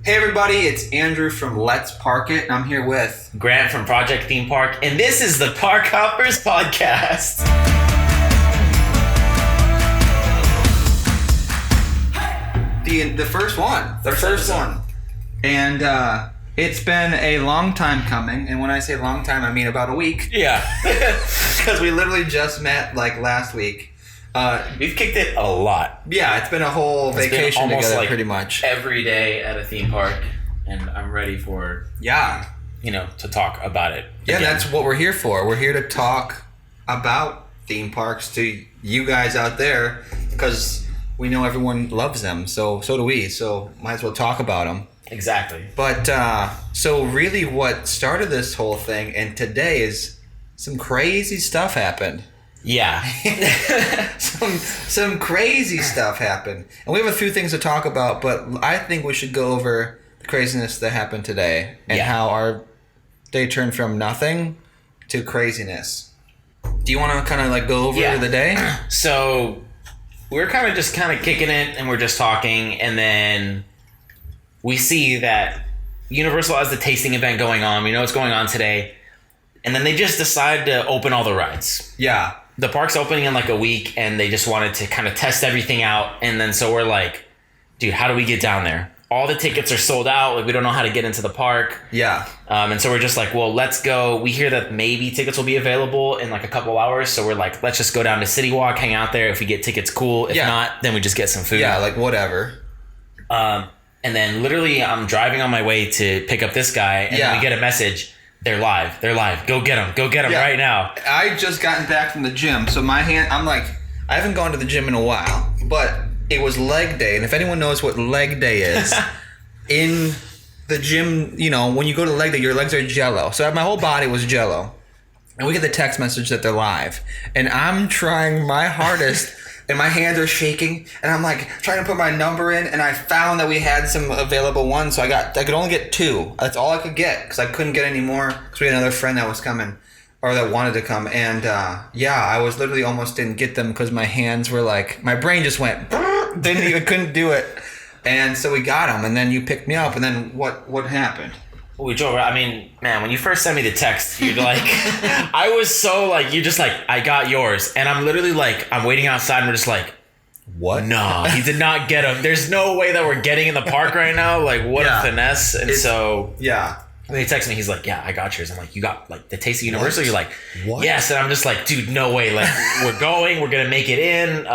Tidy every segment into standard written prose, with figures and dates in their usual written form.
Hey everybody, it's Andrew from Let's Park It, and I'm here with Grant from Project Theme Park, and this is the Park Hoppers Podcast. the first one. The first one. And it's been a long time coming, and when I say long time, I mean about a week. Yeah. Because we literally just met like last week. We've kicked it a lot. Yeah, it's been a whole vacation together like pretty much. Every day at a theme park, and I'm ready for, to talk about it. Yeah, again. that's what we're here for. We're here to talk about theme parks to you guys out there because we know everyone loves them. So do we. So might as well talk about them. Exactly. But so really what started this whole thing and today is some crazy stuff happened. Yeah. some crazy stuff happened. And we have a few things to talk about, but I think we should go over the craziness that happened today and how our day turned from nothing to craziness. Do you want to kind of like go over the day? So we're kind of kicking it and we're just talking, and then we see that Universal has the tasting event going on. We know what's going on today. And then they just decide to open all the rides. Yeah. The park's opening in like a week, and they just wanted to kind of test everything out. And then so we're like, dude, how do we get down there? All the tickets are sold out. Like, we don't know how to get into the park. Yeah. And so we're just like, well, let's go. We hear that maybe tickets will be available in like a couple hours. So we're like, let's just go down to City Walk, hang out there. If we get tickets, cool. If not, then we just get some food. Yeah, like whatever. And then literally I'm driving on my way to pick up this guy, and then we get a message. They're live. Go get them right now. I just gotten back from the gym, so my hand, I'm like, I haven't gone to the gym in a while, but it was leg day, and if anyone knows what leg day is, in the gym, when you go to leg day, your legs are jello. So my whole body was jello, and we get the text message that they're live, and I'm trying my hardest. And my hands are shaking, and I'm like trying to put my number in, and I found that we had some available ones, so I could only get 2. That's all I could get because I couldn't get any more because we had another friend that was coming or that wanted to come, and I was literally almost didn't get them because my hands were like my brain just went couldn't do it, and so we got them, and then you picked me up, and then what happened? We drove around. I mean, man, when you first sent me the text, you're like, I was so like, you're just like, I got yours. And I'm literally like, I'm waiting outside and we're just like, what? No, he did not get him. There's no way that we're getting in the park right now. Like, what a finesse. And when he texted me, he's like, yeah, I got yours. I'm like, you got like the Taste of Universal? You're like, what? Yes. And I'm just like, dude, no way. Like, we're going to make it in.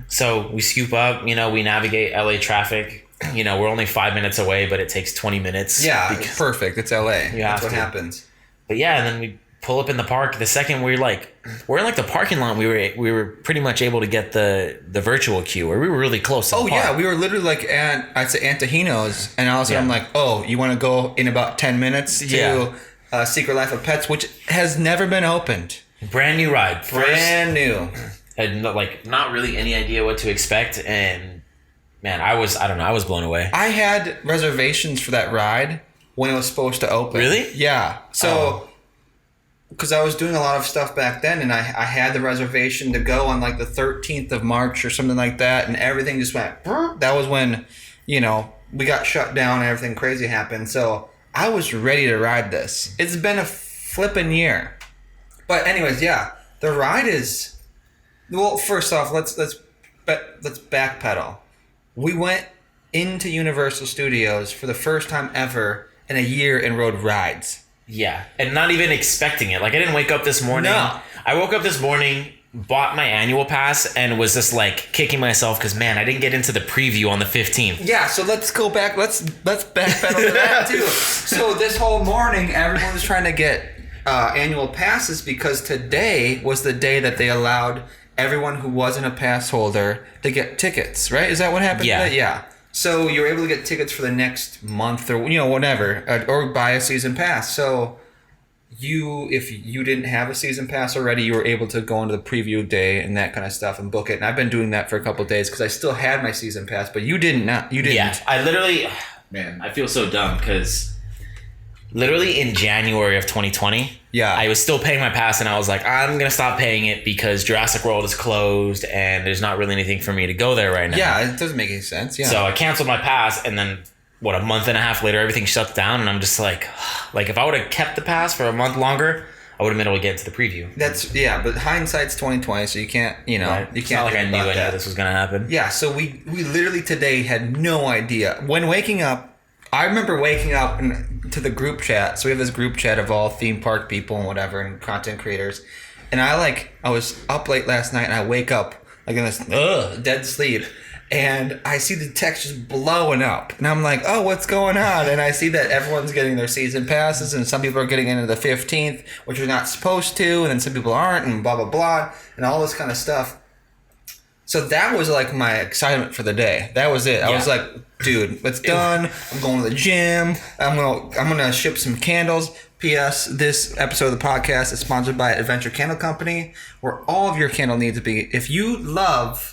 So we scoop up, we navigate LA traffic. We're only 5 minutes away, but it takes 20 minutes. Yeah, it's perfect. It's LA. That's what happens. But yeah, and then we pull up in the park. The second we're in the parking lot, we were pretty much able to get the virtual queue, where we were really close to the park. Yeah, we were literally like at Antahino's, and all of a sudden I'm like, oh, you want to go in about 10 minutes to Secret Life of Pets, which has never been opened. Brand new ride. Brand new. Had not really any idea what to expect, and man, I was blown away. I had reservations for that ride when it was supposed to open. Really? Yeah. So, because I was doing a lot of stuff back then, and I had the reservation to go on like the 13th of March or something like that, and everything just went. That was when, we got shut down and everything crazy happened. So I was ready to ride this. It's been a flippin' year. But anyways, the ride is. Well, first off, let's backpedal. We went into Universal Studios for the first time ever in a year and rode rides. Yeah, and not even expecting it. Like, I didn't wake up this morning. No. I woke up this morning, bought my annual pass, and was just like kicking myself because, man, I didn't get into the preview on the 15th. Yeah, so let's go back. Let's backpedal to that too. So this whole morning, everyone was trying to get annual passes because today was the day that they allowed everyone who wasn't a pass holder to get tickets, right? Is that what happened? Yeah. Yeah. So you were able to get tickets for the next month or, whatever, or buy a season pass. So if you didn't have a season pass already, you were able to go into the preview day and that kind of stuff and book it. And I've been doing that for a couple of days because I still had my season pass, but you didn't. Yeah, I literally, man, I feel so dumb because literally in January of 2020, I was still paying my pass, and I was like, I'm going to stop paying it because Jurassic World is closed and there's not really anything for me to go there right now. Yeah, it doesn't make any sense. Yeah. So I canceled my pass, and then a month and a half later, everything shuts down, and I'm just like if I would have kept the pass for a month longer, I would have been able to get into the preview. But hindsight's 2020, so you can't, right. You can't. It's not like I knew this was gonna happen. Yeah, so we literally today had no idea. When waking up, I remember waking up to the group chat. So we have this group chat of all theme park people and whatever, and content creators. And I was up late last night, and I wake up like in this dead sleep. And I see the text just blowing up. And I'm like, oh, what's going on? And I see that everyone's getting their season passes, and some people are getting into the 15th, which are not supposed to, and then some people aren't, and blah, blah, blah, and all this kind of stuff. So that was like my excitement for the day. That was it. I was like, dude, it's done. I'm going to the gym. I'm gonna ship some candles. P.S. This episode of the podcast is sponsored by Adventure Candle Company, where all of your candle needs to be. If you love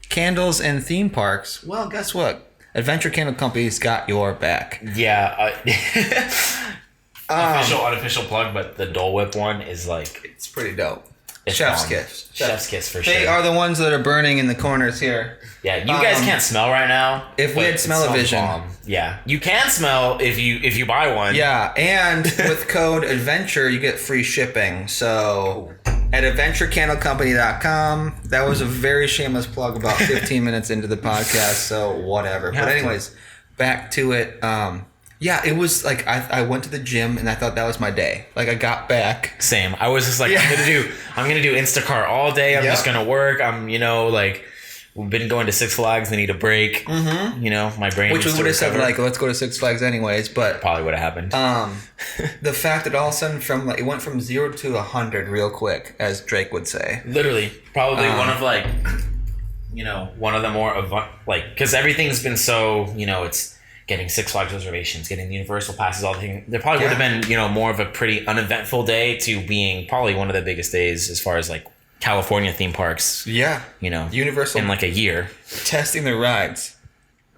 candles and theme parks, well, guess what? Adventure Candle Company's got your back. Yeah. Unofficial plug, but the Dole Whip one is like... It's pretty dope. Chef's kiss. Chef's kiss for sure. They are the ones that are burning in the corners here. Yeah, you guys can't smell right now. If we had smell-o-vision. Yeah, you can smell if you buy one. Yeah, and with code ADVENTURE, you get free shipping. So... at adventurecandlecompany.com. That was a very shameless plug about 15 minutes into the podcast, so whatever. But anyways, back to it. It was like I went to the gym and I thought that was my day. Like I got back. Same. I was just like, I'm gonna do Instacart all day. I'm just gonna work. We've been going to Six Flags. I need a break. Mm-hmm. My brain. Which we would have said let's go to Six Flags anyways, but probably would have happened. The fact that all of a sudden it went from 0 to 100 real quick, as Drake would say. Literally, probably one of the more because everything's been so it's getting Six Flags reservations, getting the Universal passes, all the things. There probably would have been more of a pretty uneventful day to being probably one of the biggest days as far as California theme parks. Yeah. Universal in a year. Testing the rides.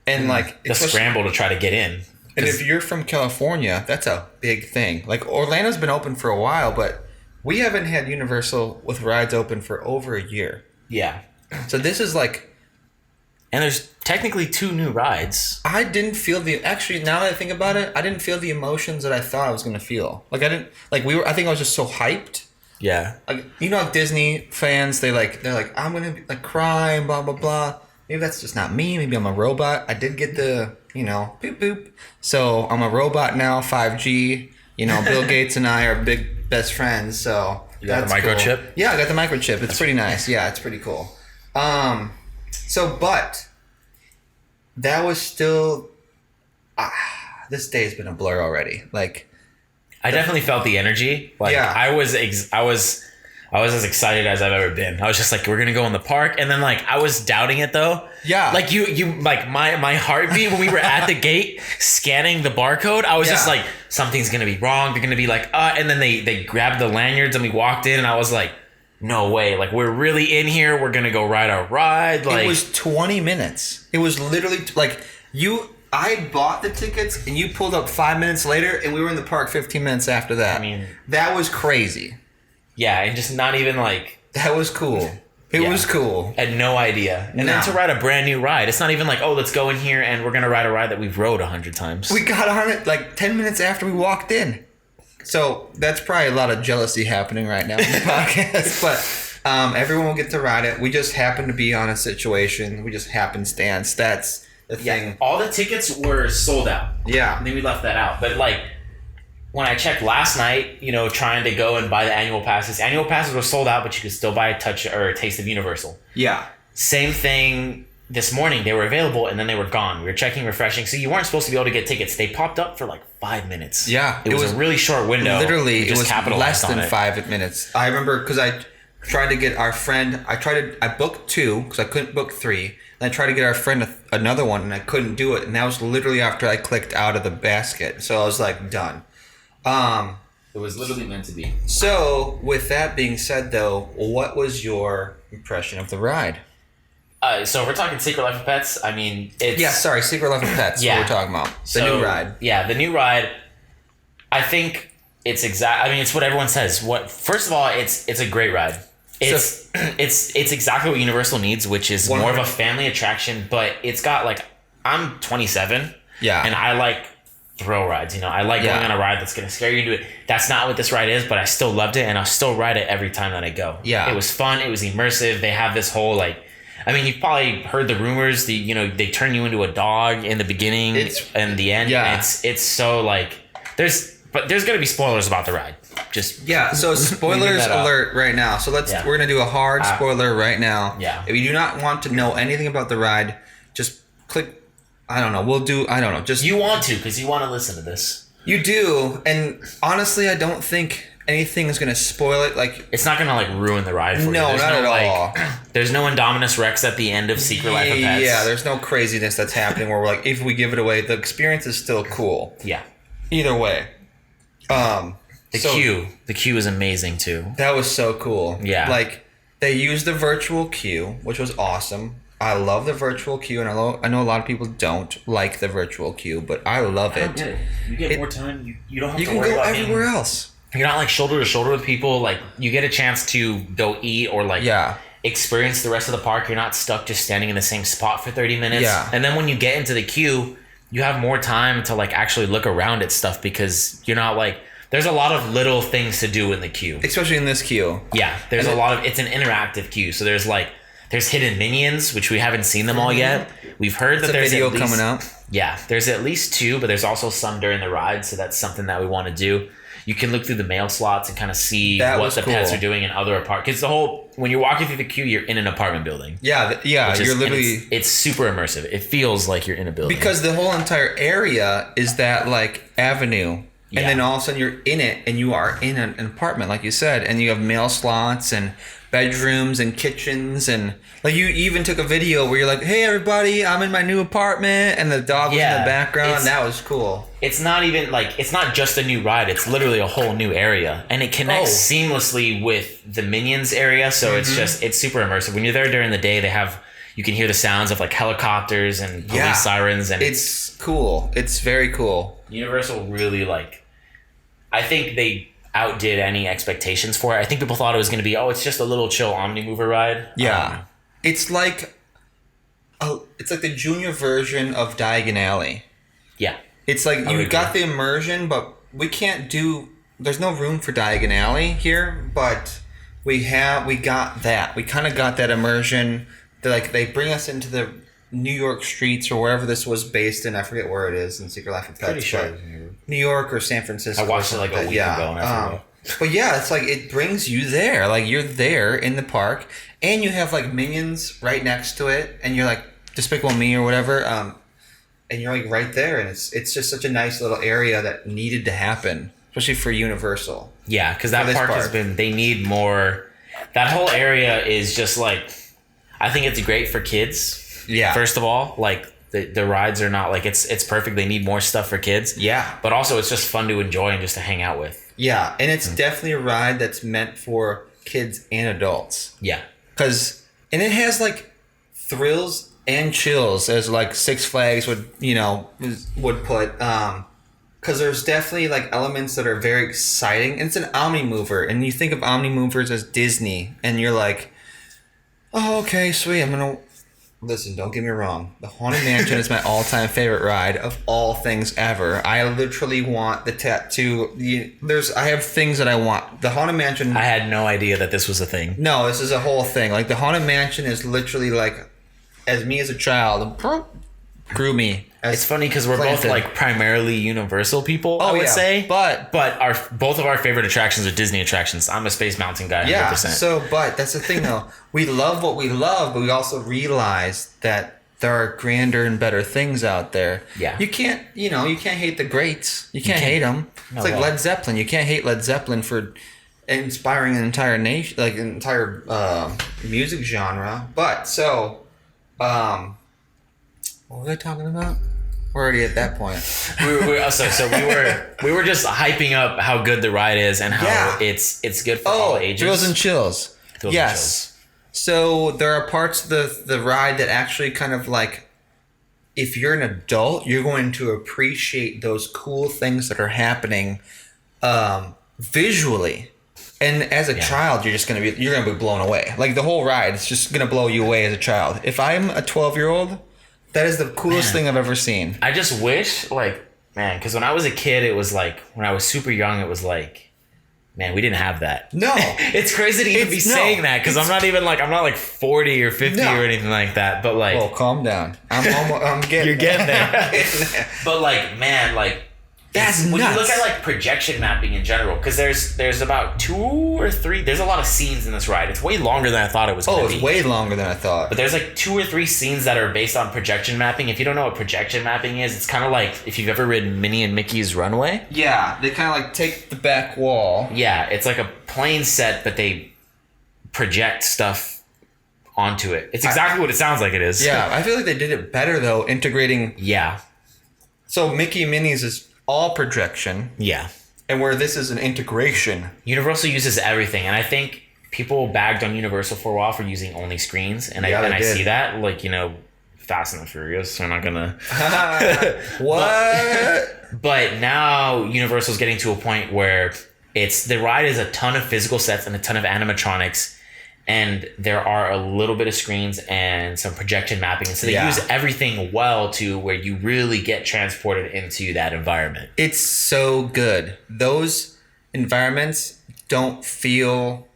And the scramble to try to get in. And if you're from California, that's a big thing. Orlando's been open for a while, but we haven't had Universal with rides open for over a year. Yeah. So this is and there's technically 2 new rides. I didn't feel actually, now that I think about it, I didn't feel the emotions that I thought I was going to feel. I think I was just so hyped. Yeah. Disney fans, they're like, I'm going to cry and blah, blah, blah. Maybe that's just not me. Maybe I'm a robot. I did get the, boop, boop. So I'm a robot now, 5G. Bill Gates and I are big best friends. So you got the microchip? Cool. Yeah, I got the microchip. It's pretty nice. Yeah, it's pretty cool. But that was still, this day has been a blur already. I definitely felt the energy. I was as excited as I've ever been. I was just like, we're gonna go in the park, and then I was doubting it though. Yeah. My heartbeat when we were at the gate scanning the barcode, I was just like, something's gonna be wrong. They're gonna be and then they grabbed the lanyards and we walked in, and I was like, no way. We're really in here. We're gonna go ride our ride. It was 20 minutes. It was literally I bought the tickets and you pulled up 5 minutes later and we were in the park 15 minutes after that. I mean, that was crazy. Yeah, and just not even that was cool. It was cool. I had no idea. And then to ride a brand new ride. It's not even let's go in here and we're going to ride a ride that we've rode 100 times. We got on it 10 minutes after we walked in. So that's probably a lot of jealousy happening right now in the podcast. But everyone will get to ride it. We just happen to be on a situation. We just happenstance. That's the thing. All the tickets were sold out. Yeah. And then we left that out. But when I checked last night, trying to go and buy the annual passes were sold out, but you could still buy a touch or a taste of Universal. Yeah. Same thing this morning. They were available and then they were gone. We were checking, refreshing. So you weren't supposed to be able to get tickets. They popped up for 5 minutes. Yeah. It was a really short window. Literally, it was less than 5 minutes. I remember because I tried to get our friend, I booked 2 because I couldn't book 3. And I tried to get our friend another one and I couldn't do it. And that was literally after I clicked out of the basket. So I was done. It was literally meant to be. So, with that being said, though, what was your impression of the ride? So if we're talking Secret Life of Pets, I mean, it's... Secret Life of Pets, what we're talking about. The new ride. Yeah, the new ride, I think it's it's what everyone says. First of all, it's a great ride. It's exactly what Universal needs, which is 100. More of a family attraction, but it's got I'm 27. Yeah. And I like thrill rides, I like going on a ride that's going to scare you into it. That's not what this ride is, but I still loved it, and I'll still ride it every time that I go. Yeah. It was fun. It was immersive. They have this whole you've probably heard the rumors. They turn you into a dog in the beginning and the end. Yeah. It's so there's going to be spoilers about the ride. So spoilers alert right now. So we're gonna do a hard spoiler right now. Yeah. If you do not want to know anything about the ride, just click. I don't know. Just you want to because you want to listen to this. You do, and honestly, I don't think anything is gonna spoil it. It's not gonna ruin the ride for you. No, not at all. There's no Indominus Rex at the end of Secret Life of Pets. Yeah, there's no craziness that's happening where we're if we give it away, the experience is still cool. Yeah. Either way. The queue is amazing too. That was so cool. Yeah. They used the virtual queue, which was awesome. I love the virtual queue, and I know a lot of people don't like the virtual queue, but I love it. You get more time. You don't have to worry about. You can go everywhere else. You're not shoulder to shoulder with people. You get a chance to go eat or experience the rest of the park. You're not stuck just standing in the same spot for 30 minutes. Yeah. And then when you get into the queue, you have more time to actually look around at stuff because you're not there's a lot of little things to do in the queue. Especially in this queue. Yeah. There's it's an interactive queue. So there's hidden minions, which we haven't seen them all yet. We've heard that there's a video coming up. Yeah, there's at least 2, but there's also some during the ride, so that's something that we want to do. You can look through the mail slots and kind of see what the pets are doing in other apartments. Because when you're walking through the queue, you're in an apartment building. Yeah, you're literally... It's super immersive. It feels like you're in a building. Because the whole entire area is that avenue. Yeah. And then all of a sudden you're in it and you are in an apartment, like you said, and you have mail slots and bedrooms and kitchens, and you even took a video where you're hey everybody, I'm in my new apartment, and the dog was in the background. That was cool. It's not even it's not just a new ride, it's literally a whole new area, and it connects seamlessly with the Minions area, so it's super immersive. When you're there during the day, you can hear the sounds of helicopters and police sirens, and it's cool. It's very cool. Universal really I think they outdid any expectations for it. I think people thought it was going to be, it's just a little chill Omnimover ride. Yeah. It's the junior version of Diagon Alley. Yeah. It's you got the immersion, but we can't do, there's no room for Diagon Alley here, but we got that. We kind of got that immersion. They bring us into the New York streets or wherever this was based in. I forget where it is in Secret Life of Pets. Pretty sure. New York or San Francisco. I watched it a week ago and I forgot. But yeah, it's it brings you there. You're there in the park, and you have Minions right next to it, and you're Despicable Me or whatever, and you're right there, and it's just such a nice little area that needed to happen, especially for Universal. Yeah, because that park has been. They need more. That whole area is just I think it's great for kids. Yeah. First of all, the rides are not it's perfect. They need more stuff for kids. Yeah. But also it's just fun to enjoy and just to hang out with. Yeah, and it's definitely a ride that's meant for kids and adults. Yeah. And it has thrills and chills as Six Flags would put, because there's definitely elements that are very exciting, and it's an Omnimover, and you think of Omnimovers as Disney, and you're oh, okay, sweet, I'm gonna listen. Don't get me wrong, the Haunted Mansion is my all-time favorite ride of all things ever. I literally want the tattoo. I have things that I want. The Haunted Mansion, I had no idea that this was a thing. No, this is a whole thing. The Haunted Mansion is literally as me as a child, grew me. It's funny because we're both primarily Universal people. I would say, but both of our favorite attractions are Disney attractions. I'm a Space Mountain guy. 100%. Yeah. So, but that's the thing though. We love what we love, but we also realize that there are grander and better things out there. Yeah. You can't hate the greats. You can't hate them. It's Led Zeppelin. You can't hate Led Zeppelin for inspiring an entire nation, an entire music genre. But what were they talking about? We're already at that point. we were just hyping up how good the ride is and how it's good for all ages. Thrills and chills. Yes. So there are parts of the ride that actually kind of if you're an adult, you're going to appreciate those cool things that are happening visually. And as a child, you're gonna be blown away. The whole ride is just gonna blow you away as a child. If I'm a 12-year-old, That is the coolest thing I've ever seen. I just wish, like, man, because when I was a kid, it was like, when I was super young, it was like, man, we didn't have that. No. It's crazy to even be saying that, because I'm not like 40 or 50 or anything like that, but like. Well, calm down. I'm getting You're getting there. But like, man, like. That's when nuts. you look at like projection mapping in general, because there's about 2 or 3. There's a lot of scenes in this ride. It's way longer than I thought it was going to be. It's way longer than I thought. But there's like 2 or 3 scenes that are based on projection mapping. If you don't know what projection mapping is, it's kind of like if you've ever ridden Minnie and Mickey's Runway. Yeah, they kind of like take the back wall. Yeah, it's like a plane set, but they project stuff onto it. It's exactly what it sounds like it is. Yeah, I feel like they did it better though, integrating. Yeah. So Mickey and Minnie's is all projection. Yeah. And where this is an integration. Universal uses everything, and I think people bagged on Universal for a while for using only screens, and I see that, like, you know, Fast and the Furious. So I'm not gonna. What? But now Universal's getting to a point where the ride is a ton of physical sets and a ton of animatronics, and there are a little bit of screens and some projection mapping. And so they use everything well to where you really get transported into that environment. It's so good. Those environments don't feel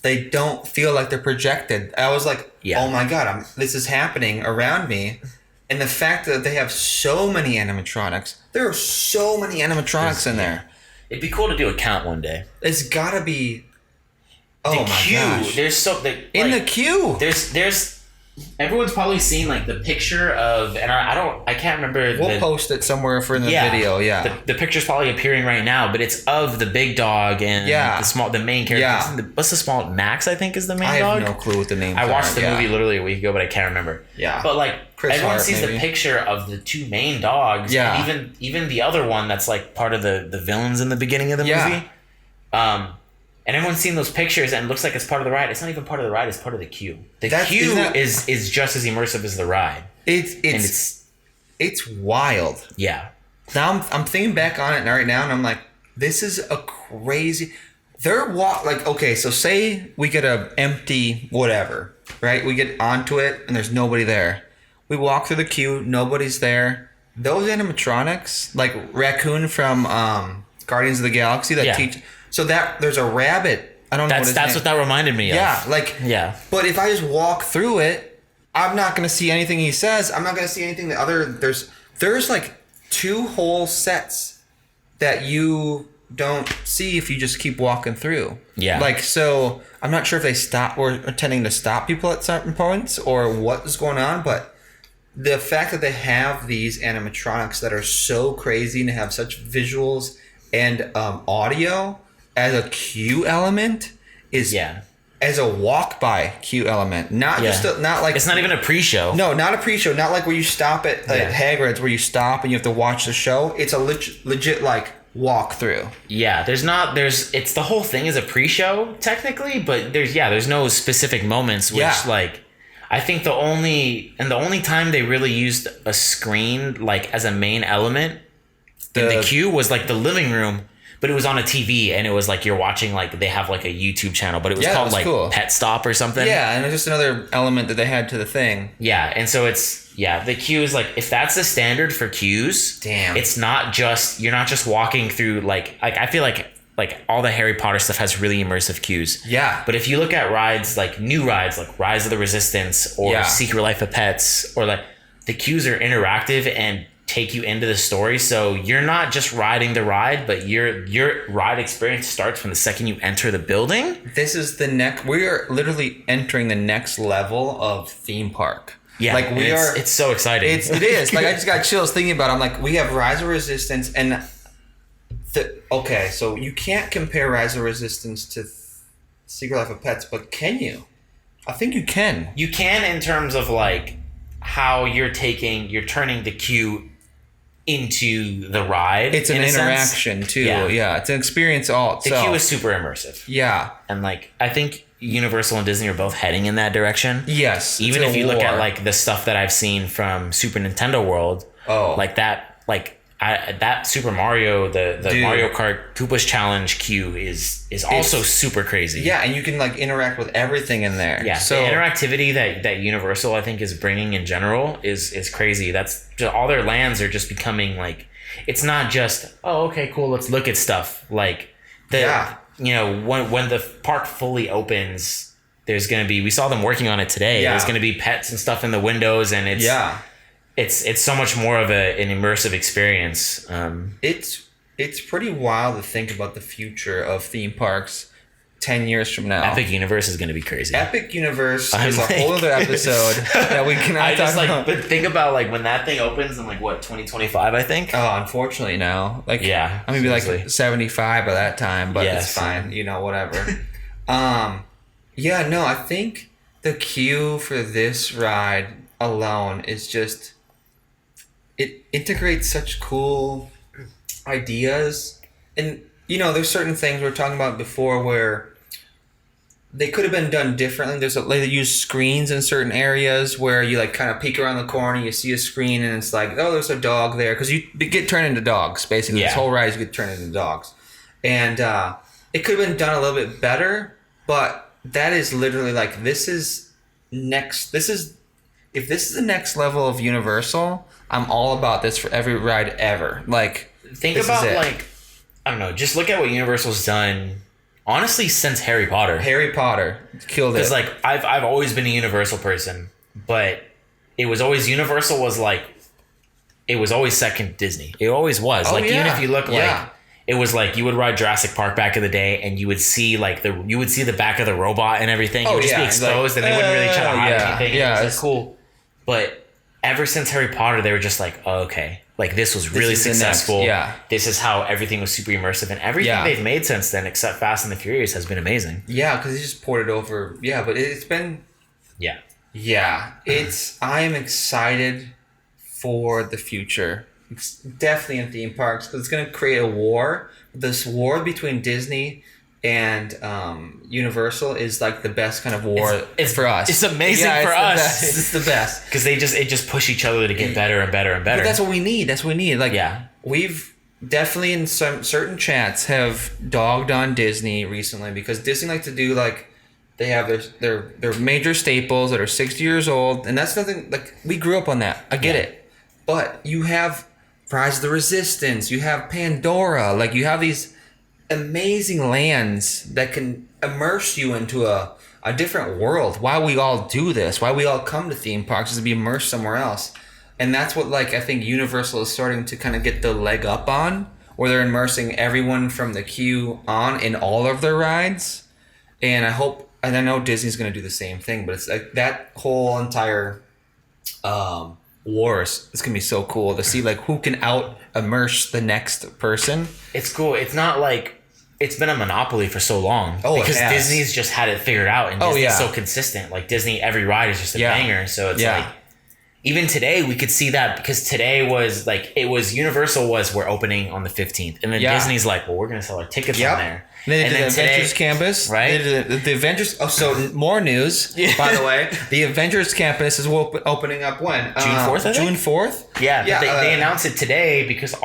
like they're projected. I was like, oh my God, this is happening around me. And the fact that they have so many animatronics, there are so many animatronics in there. It'd be cool to do a count one day. It's gotta be. Oh the my queue, gosh. There's the queue. There's everyone's probably seen like the picture of, and I can't remember. We'll post it somewhere for in the video. Yeah. The picture's probably appearing right now, but it's of the big dog and the main character. Yeah. What's the small Max? I think is the main dog. I have no clue what the name. I watched the movie literally a week ago, but I can't remember. Yeah. But like everyone Hart, sees the picture of the 2 main dogs. Yeah. And even the other one that's like part of the villains in the beginning of the movie. And everyone's seen those pictures and it looks like it's part of the ride. It's not even part of the ride. It's part of the queue. The queue is just as immersive as the ride. It's wild. Yeah. Now I'm thinking back on it right now, and I'm like, this is a crazy. Okay, so say we get a empty whatever, right? We get onto it and there's nobody there. We walk through the queue, nobody's there. Those animatronics, like Raccoon from Guardians of the Galaxy, so that there's a rabbit. I don't know. That's what that reminded me of. Yeah, But if I just walk through it, I'm not gonna see anything he says. I'm not gonna see anything that there's like 2 whole sets that you don't see if you just keep walking through. Yeah. Like, so I'm not sure if they are intending to stop people at certain points or what is going on, but the fact that they have these animatronics that are so crazy and have such visuals and audio as a queue element is as a walk by queue element, not like it's not even a pre-show. No, not a pre-show. Not like where you stop at Hagrid's where you stop and you have to watch the show. It's a legit like walk through. Yeah, it's the whole thing is a pre-show technically, but there's no specific moments which like I think the only time they really used a screen like as a main element in the queue was like the living room, but it was on a TV and it was like you're watching like they have like a YouTube channel, but it was called like Pet Stop or something. Yeah, and it's just another element that they had to the thing. Yeah, and so the queue is like if that's the standard for queues, it's not just you're not just walking through like I feel like all the Harry Potter stuff has really immersive queues. Yeah. But if you look at rides like new rides like Rise of the Resistance or Secret Life of Pets or like the queues are interactive and take you into the story, so you're not just riding the ride, but your ride experience starts from the second you enter the building. This is we are literally entering the next level of theme park. Yeah, like it's so exciting. It is. Like I just got chills thinking about it. I'm like, we have Rise of Resistance and okay, so you can't compare Rise of Resistance to Secret Life of Pets, but can you? I think you can. You can in terms of like how you're turning the queue into the ride. It's an interaction too. Yeah, it's an experience all itself. The queue is super immersive. Yeah. And like I think Universal and Disney are both heading in that direction. Yes. Even if you look at like the stuff that I've seen from Super Nintendo World, like that, like that Super Mario, the Mario Kart Koopa's Challenge queue is also super crazy. Yeah, and you can like interact with everything in there. Yeah, so the interactivity that Universal I think is bringing in general is crazy. That's just, all their lands are just becoming like, it's not just, oh okay cool, let's look at stuff. Like you know, when the park fully opens, there's gonna be, we saw them working on it today. There's gonna be pets and stuff in the windows, and it's so much more of an immersive experience. It's pretty wild to think about the future of theme parks 10 years from now. Epic Universe is going to be crazy. Epic Universe is a whole other episode that we cannot talk about. But think about like when that thing opens in like what, 2025, I think. Oh, unfortunately now. Like yeah, I'm gonna be like 75 by that time, but it's fine. You know, whatever. Yeah, no, I think the queue for this ride alone is just, it integrates such cool ideas. And you know, there's certain things we were talking about before where they could have been done differently. They use screens in certain areas where you like kind of peek around the corner, you see a screen, and it's like, oh, there's a dog there, because you get turned into dogs basically. This whole ride you get turned into dogs, and it could have been done a little bit better. But that is literally like, if this is the next level of Universal, I'm all about this for every ride ever. Like, think about like, I don't know, just look at what Universal's done, honestly, since Harry Potter. Harry Potter killed it. Because like I've always been a Universal person, but it was always, Universal was like, it was always second Disney. It always was. Even if you look like, it was like you would ride Jurassic Park back in the day, and you would see like the back of the robot and everything. It would just be exposed, and they wouldn't really try to hide anything. Yeah, it's cool. But ever since Harry Potter, they were just like, oh, okay. Like, this was really successful. This is how everything was super immersive. And everything they've made since then, except Fast and the Furious, has been amazing. Yeah, because they just poured it over. Yeah, but it's been... Yeah. Yeah. I am excited for the future. It's definitely in theme parks, because it's going to create a war. This war between Disney and Universal is like the best kind of war. It's for us. It's amazing for us. It's the best because they just push each other to get better and better and better. But that's what we need. Like, we've definitely in some certain chats have dogged on Disney recently, because Disney like to do like, they have their major staples that are 60 years old, and that's nothing, like, we grew up on that. I get it, but you have Rise of the Resistance, you have Pandora, like you have these amazing lands that can immerse you into a different world. Why we all do this, why we all come to theme parks, is to be immersed somewhere else. And that's what, like, I think Universal is starting to kind of get the leg up on, where they're immersing everyone from the queue on in all of their rides. And I know Disney's going to do the same thing, but it's like that whole entire wars, it's going to be so cool to see like who can out immerse the next person. It's cool. It's not like, it's been a monopoly for so long, because Disney's just had it figured out, and Disney's so consistent. Like, Disney, every ride is just a banger. So it's like, even today we could see that, because today was like, it was Universal we're opening on the 15th, and then Disney's like, well, we're gonna sell our tickets on there. And then the Avengers Campus, right? The Avengers. Oh, so more news, by the way. The Avengers Campus is opening up when? June 4th. June 4th. Yeah, they announced it today, because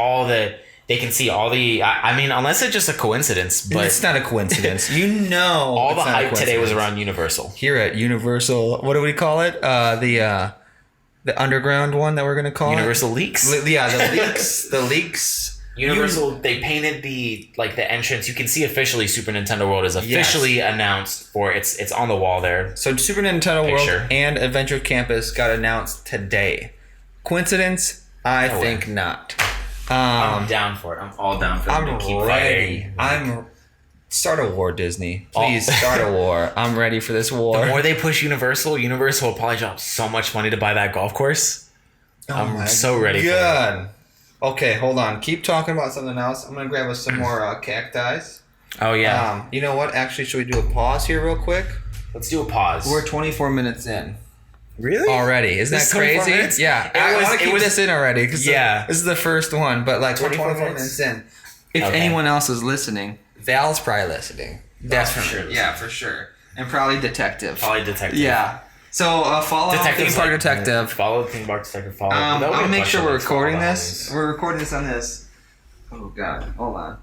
they can see all the... I mean, unless it's just a coincidence, but... It's not a coincidence. You know, all the hype today was around Universal. Here at Universal, what do we call it? The underground one that we're going to call Universal Leaks? Yeah, the leaks. Universal, they painted the entrance. You can see officially Super Nintendo World is officially announced for... It's on the wall there. So Super Nintendo World and Adventure Campus got announced today. Coincidence? I think not. I'm down for it. I'm all down for it. I'm ready. Start a war, Disney. Please start a war. I'm ready for this war. The more they push Universal will probably drop so much money to buy that golf course. I'm so ready for it. Okay, hold on. Keep talking about something else. I'm going to grab us some more cacti. Oh, yeah. You know what? Actually, should we do a pause here real quick? Let's do a pause. We're 24 minutes in. Really? Already. Isn't that crazy? Minutes? Yeah. I want to keep this in already, because this is the first one, but like we're 24 minutes in. If anyone else is listening, Val's probably listening. That's for sure. Yeah, for sure. And probably Detective. Yeah. So follow Detectives Theme Park like- Detective. Follow Theme Park Detective. Follow. I'll make sure we're recording this. We're recording this on this. Oh God, hold on.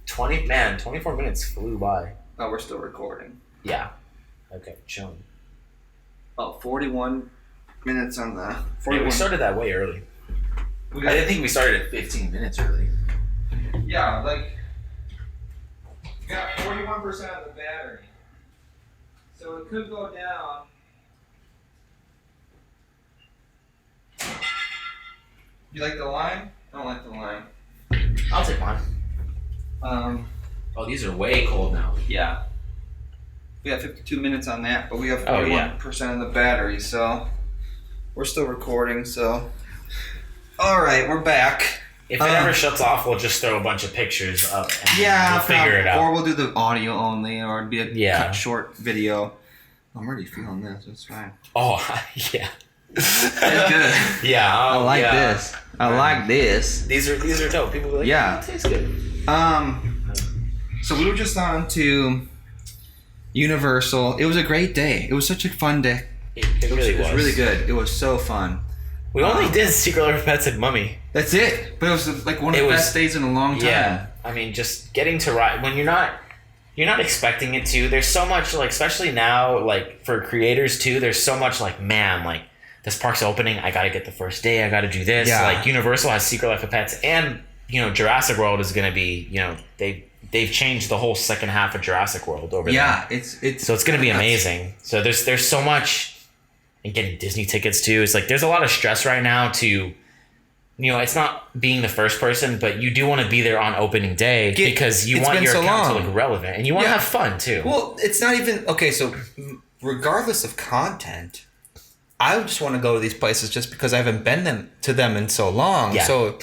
24 minutes flew by. Oh, we're still recording. Yeah. Okay, chilling. Oh, 41 minutes on the. 41. Yeah, we started that way early. I didn't think we started at 15 minutes early. Yeah, like. We got 41% of the battery. So it could go down. You like the lime? I don't like the lime. I'll take mine. Oh, these are way cold now. yeah. We got 52 minutes on that, but we have Oh, 41% of the battery, so we're still recording, so. Alright, we're back. If it ever shuts off, we'll just throw a bunch of pictures up and Yeah, we'll figure it out. Or we'll do the audio only, or it'd be a cut short video. I'm already feeling this, it's fine. Oh, yeah. It's good. Yeah. I like this. I like this. These are dope. People are like, Yeah. It tastes good. So we were just on to Universal. It was a great day. It was such a fun day. It really was. It was really good. It was so fun. We only did Secret Life of Pets and Mummy. That's it. But it was like one of the best days in a long time. Yeah. I mean, just getting to ride when you're not expecting it to. There's so much, like, especially now, like for creators too. There's so much like, man, like this park's opening. I got to get the first day. I got to do this. Yeah. Like Universal has Secret Life of Pets, and Jurassic World is going to be. They've changed the whole second half of Jurassic World over there. Yeah, it's so it's going to be amazing. So there's so much, and getting Disney tickets too. It's like there's a lot of stress right now to, it's not being the first person, but you do want to be there on opening day because you want your account to look relevant and you want to have fun too. Well, it's not even okay. So regardless of content, I just want to go to these places just because I haven't been to them in so long. Yeah. So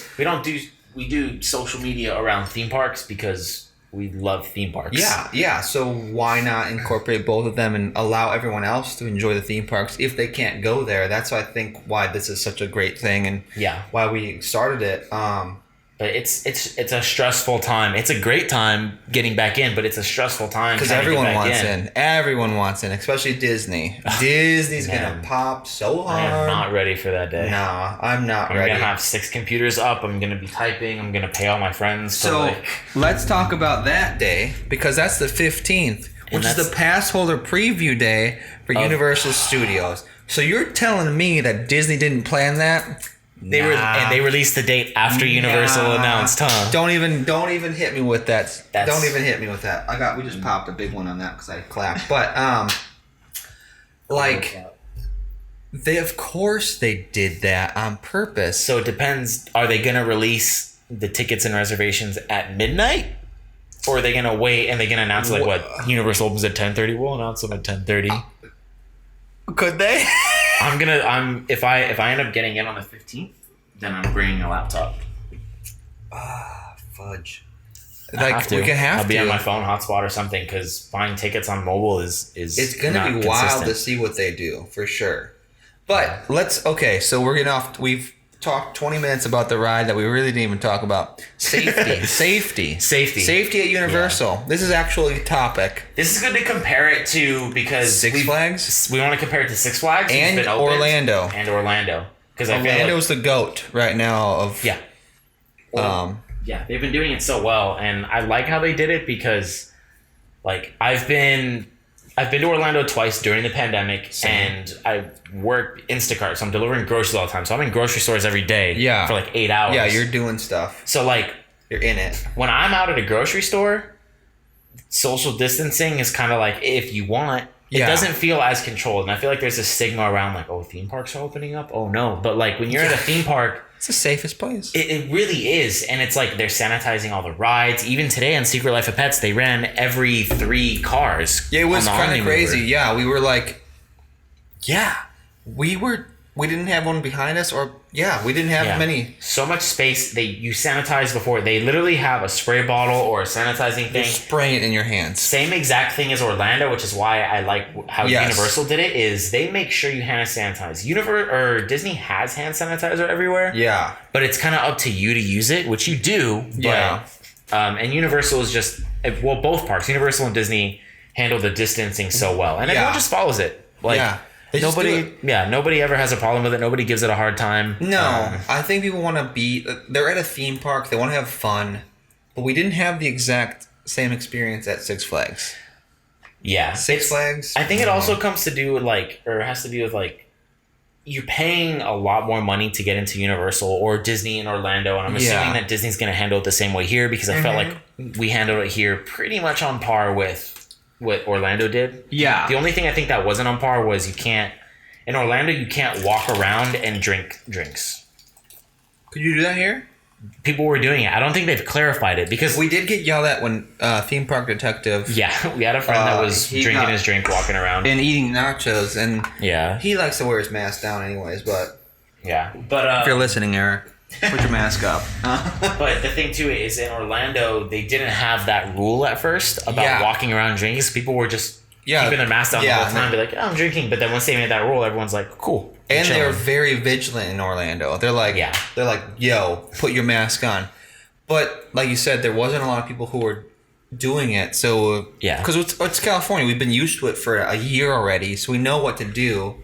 we do social media around theme parks because we love theme parks. Yeah. So why not incorporate both of them and allow everyone else to enjoy the theme parks if they can't go there? That's I think why this is such a great thing and why we started it. But it's a stressful time. It's a great time getting back in, but it's a stressful time because everyone wants in. Everyone wants in, especially Disney. Disney's gonna pop so hard. I am not ready for that day. No, I'm not ready. I'm gonna have 6 computers up. I'm gonna be typing. I'm gonna pay all my friends. So let's talk about that day because that's the 15th, which is the pass holder preview day for Universal Studios. So you're telling me that Disney didn't plan that? They released the date after Universal announced, huh? Don't even hit me with that. Don't even hit me with that. We just popped a big one on that because I clapped. But of course they did that on purpose. So it depends. Are they gonna release the tickets and reservations at midnight, or are they gonna wait and they're gonna announce Universal opens at 10:30? We'll announce them at 10:30. Could they? If I end up getting in on the 15th, then I'm bringing a laptop. Fudge. We can have I'll be on my phone hotspot or something because buying tickets on mobile is it's gonna be wild to see what they do for sure. But so we're getting off. We've talked 20 minutes about the ride that we really didn't even talk about. Safety at Universal. Yeah. This is actually a topic. This is good to compare it to because Six Flags. We want to compare it to Six Flags and Orlando. Because Orlando's the GOAT right now. They've been doing it so well, and I like how they did it because, like, I've been to Orlando twice during the pandemic, and I work Instacart, so I'm delivering groceries all the time. So I'm in grocery stores every day for like 8 hours. Yeah, you're doing stuff. So like you're in it. When I'm out at a grocery store, social distancing is kind of like if you want. It doesn't feel as controlled, and I feel like there's a stigma around like, oh, theme parks are opening up. Oh no, but like when you're at a theme park. It's the safest place. It really is. And it's like they're sanitizing all the rides. Even today on Secret Life of Pets, they ran every 3 cars. Yeah, it was kind of crazy. Yeah, we were like, we didn't have one behind us we didn't have many. So much space. You sanitize before. They literally have a spray bottle or a sanitizing thing. You're spraying it in your hands. Same exact thing as Orlando, which is why I like how Universal did it, is they make sure you hand sanitize. Disney has hand sanitizer everywhere. Yeah. But it's kind of up to you to use it, which you do. But, and Universal is just, both parks, Universal and Disney, handle the distancing so well. And everyone just follows it. Nobody ever has a problem with it. Nobody gives it a hard time. No, I think people want to be. They're at a theme park. They want to have fun, but we didn't have the exact same experience at Six Flags. Yeah, Six Flags. I think it also comes to do with has to do with you're paying a lot more money to get into Universal or Disney in Orlando, and I'm assuming that Disney's going to handle it the same way here because I felt like we handled it here pretty much on par with what Orlando did. Yeah. The only thing I think that wasn't on par was in Orlando you can't walk around and drink drinks. Could you do that here? People were doing it. I don't think they've clarified it because we did get yelled at when theme park detective. Yeah, we had a friend that was drinking his drink, walking around and eating nachos, and he likes to wear his mask down anyways. But if you're listening, Eric, put your mask up. But the thing too is in Orlando they didn't have that rule at first about walking around drinking. So people were just keeping their mask down the whole time, be like, "Oh, I'm drinking," but then once they made that rule, everyone's like, "Cool." And they're very vigilant in Orlando. They're like, yo, put your mask on. But like you said, there wasn't a lot of people who were doing it. So because it's California, we've been used to it for a year already, so we know what to do.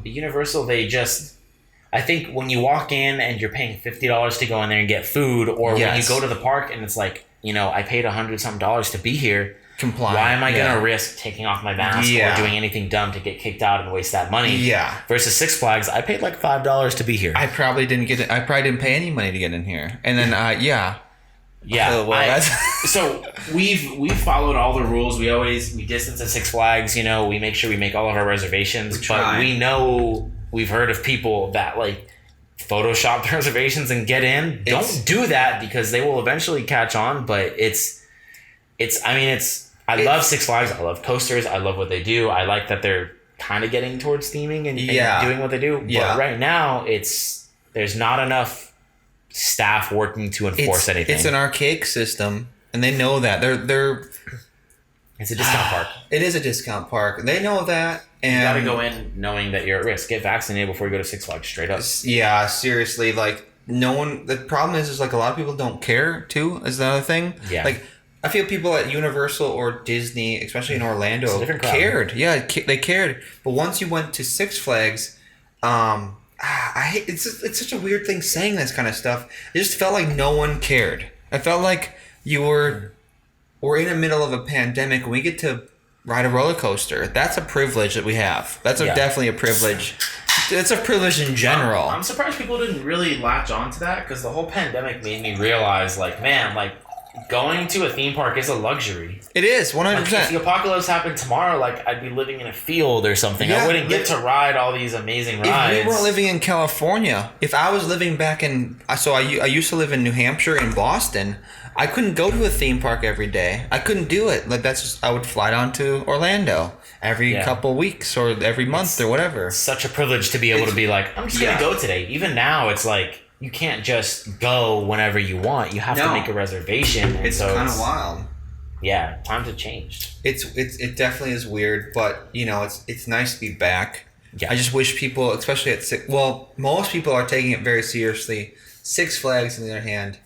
Universal, I think when you walk in and you're paying $50 to go in there and get food, or when you go to the park and it's like, I paid $100-some to be here. Comply. Why am I going to risk taking off my mask or doing anything dumb to get kicked out and waste that money? Yeah. Versus Six Flags, I paid like $5 to be here. I probably didn't get it. I probably didn't pay any money to get in here. And then, Yeah. So we've followed all the rules. We distance at Six Flags. We make sure we make all of our reservations. But we know we've heard of people that Photoshop the reservations and get in. Don't do that because they will eventually catch on. But I love Six Flags. I love coasters. I love what they do. I like that they're kind of getting towards theming and doing what they do. But right now, there's not enough staff working to enforce anything. It's an archaic system, and they know that. It's a discount park. It is a discount park. They know that. And you got to go in knowing that you're at risk. Get vaccinated before you go to Six Flags, straight up. Yeah, seriously. No one... The problem is a lot of people don't care, too, is the other thing. Yeah. I feel people at Universal or Disney, especially in Orlando, cared. Yeah, they cared. But once you went to Six Flags, I hate it's such a weird thing saying this kind of stuff. It just felt like no one cared. I felt like we're in the middle of a pandemic and we get to ride a roller coaster. That's a privilege that we have. That's definitely a privilege. It's a privilege in general. I'm surprised people didn't really latch on to that because the whole pandemic made me realize, going to a theme park is a luxury. It is, 100%. If the apocalypse happened tomorrow, I'd be living in a field or something. I wouldn't get to ride all these amazing rides. If we weren't living in California, if I was living back in... I used to live in New Hampshire and Boston. I couldn't go to a theme park every day. I couldn't do it. I would fly down to Orlando every couple weeks or every month or whatever. It's such a privilege to be able to be like, I'm just going to go today. Even now, it's like... You can't just go whenever you want. You have to make a reservation. It's kind of wild. Yeah, times have changed. It definitely is weird, but it's nice to be back. Yeah. I just wish people, especially at most people are taking it very seriously. Six Flags, on the other hand,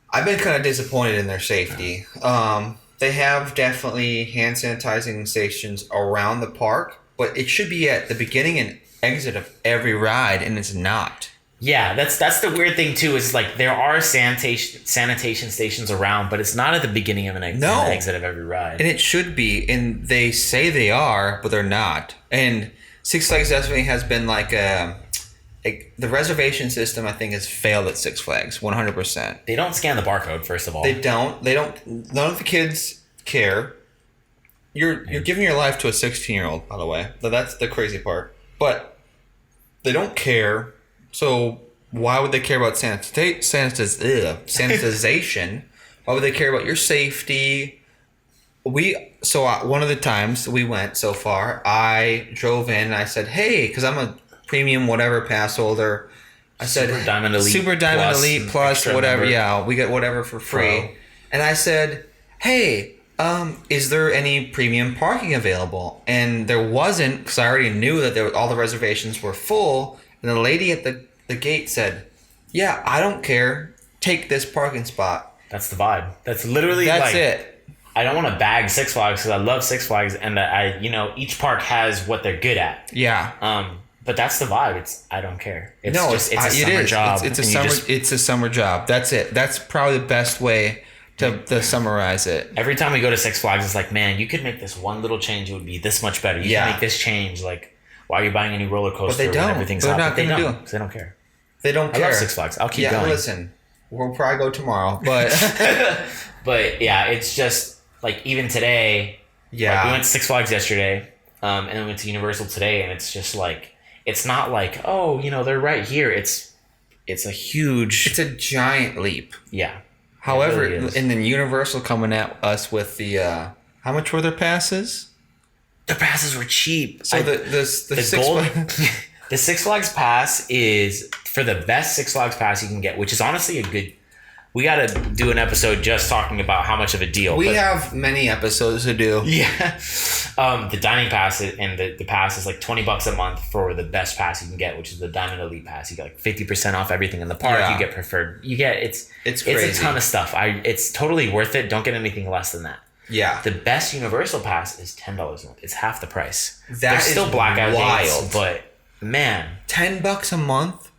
I've been kind of disappointed in their safety. They have definitely hand sanitizing stations around the park, but it should be at the beginning and exit of every ride, and it's not. Yeah, that's the weird thing too. Is there are sanitation stations around, but it's not at the beginning of an exit of every ride. And it should be, and they say they are, but they're not. And Six Flags definitely has been the reservation system. I think has failed at Six Flags 100%. They don't scan the barcode, first of all. They don't. None of the kids care. You're giving your life to a 16-year-old, by the way. That's the crazy part. But they don't care. So why would they care about sanitization? Why would they care about your safety? One of the times we went so far, I drove in and I said, hey, because I'm a premium whatever pass holder. I said Super Diamond Elite Plus whatever. Member. Yeah, we get whatever for free. Pro. And I said, hey, is there any premium parking available? And there wasn't, because I already knew that all the reservations were full. And the lady at the gate said, yeah, I don't care. Take this parking spot. That's the vibe. That's literally That's it. I don't want to bag Six Flags because I love Six Flags, and I each park has what they're good at. Yeah. But that's the vibe. I don't care. It's a summer job. It's a summer job. That's it. That's probably the best way to summarize it. Every time we go to Six Flags, it's like, man, you could make this one little change. It would be this much better. You can make this change. Like, why are you buying a new roller coaster? But they don't. Everything's They're out? not They going to do don't. it. 'Cause they don't care. They don't care. I love Six Flags. I'll keep going. Listen, we'll probably go tomorrow, but but yeah, it's just like even today. Yeah, like we went to Six Flags yesterday, and then we went to Universal today, and it's just like it's not like they're right here. It's a giant leap. Yeah. However, really and then Universal coming at us with the how much were their passes? Their passes were cheap. So the Six Flags pass is for the best Six Flags pass you can get, which is honestly a good. We got to do an episode just talking about how much of a deal. We have many episodes to do. Yeah. The dining pass and the pass is like $20 a month for the best pass you can get, which is the Diamond Elite Pass. You get like 50% off everything in the park. Yeah. You get preferred. You get it's crazy. It's a ton of stuff. It's totally worth it. Don't get anything less than that. Yeah. The best Universal Pass is $10 a month. It's half the price. There's still blackout dates, but man, $10 a month.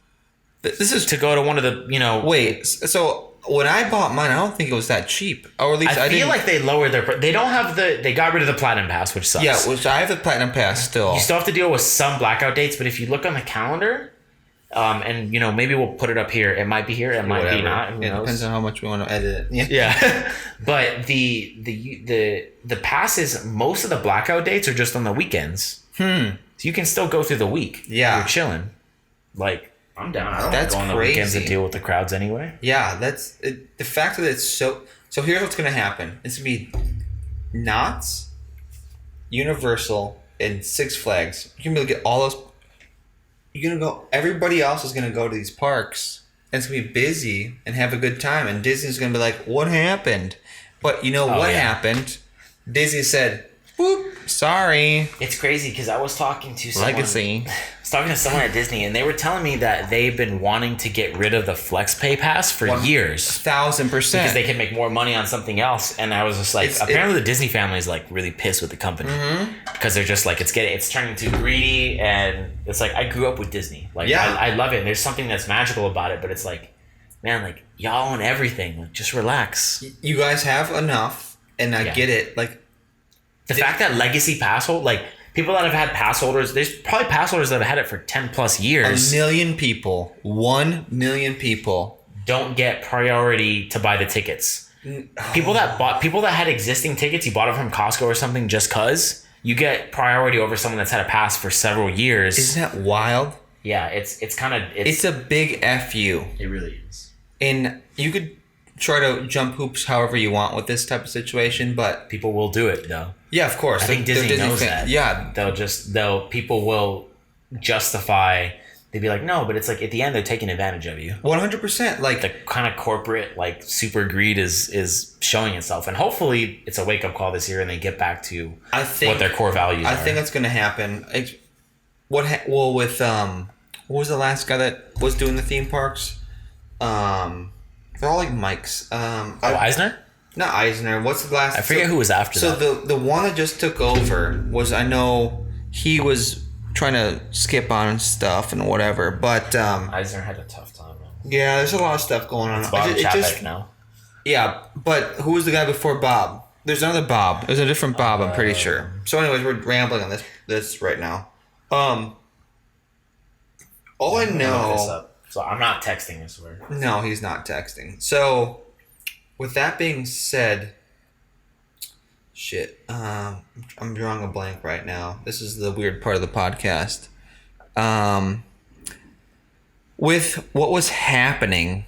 This is to go to one of the Wait, so. When I bought mine, I don't think it was that cheap. Or at least I feel like they lowered their. They don't have they got rid of the Platinum Pass, which sucks. Yeah, which I have the Platinum Pass still. You still have to deal with some blackout dates, but if you look on the calendar, and maybe we'll put it up here. It might be here. It might be not. Who knows? Depends on how much we want to edit it. Yeah. But the passes, most of the blackout dates are just on the weekends. So you can still go through the week. Yeah, you're chilling. Like. I'm down. I don't that's go on the crazy. Weekends and deal with the crowds anyway. Yeah, that's it, the fact that it's so. So here's what's gonna happen. It's gonna be Knott's, Universal, and Six Flags. You're gonna get all those. You're gonna go. Everybody else is gonna go to these parks, and it's gonna be busy and have a good time. And Disney's gonna be like, "What happened?" But what happened? Disney said, "Boop, sorry." It's crazy because I was talking to someone. Legacy. I was talking to someone at Disney, and they were telling me that they've been wanting to get rid of the FlexPay pass for years. 1,000%. Because they can make more money on something else. And I was just like, apparently the Disney family is like really pissed with the company because they're just like it's turning too greedy, and it's like I grew up with Disney. Like I love it. And there's something that's magical about it, but it's like, man, like y'all own everything. Like just relax. You guys have enough, and I get it. Like the fact that Legacy Pass people that have had pass holders, there's probably pass holders that have had it for 10 plus years. 1 million people. 1 million people don't get priority to buy the tickets. People that had existing tickets, you bought it from Costco or something just cause, you get priority over someone that's had a pass for several years. Isn't that wild? Yeah, it's kind of it's a big FU. It really is. And you could try to jump hoops however you want with this type of situation, but people will do it though. Yeah, of course. I think Disney knows that. Yeah. People will justify, they'd be like, no, but it's like at the end they're taking advantage of you. 100%. Like the kind of corporate like super greed is showing itself, and hopefully it's a wake up call this year and they get back to what their core values are. I think that's going to happen. What was the last guy that was doing the theme parks? They're all like Mike's. Eisner? Not Eisner. What's the last? I forget who was after that. So the one that just took over was, I know he was trying to skip on stuff and whatever, but Eisner had a tough time. Man. Yeah, there's a lot of stuff going on. It's Bob Chapek now. Yeah, but who was the guy before Bob? There's another Bob. There's a different Bob, I'm pretty sure. So anyways, we're rambling on this right now. All I know... So I'm not texting, I swear. No, he's not texting. So, with that being said, I'm drawing a blank right now. This is the weird part of the podcast. With what was happening,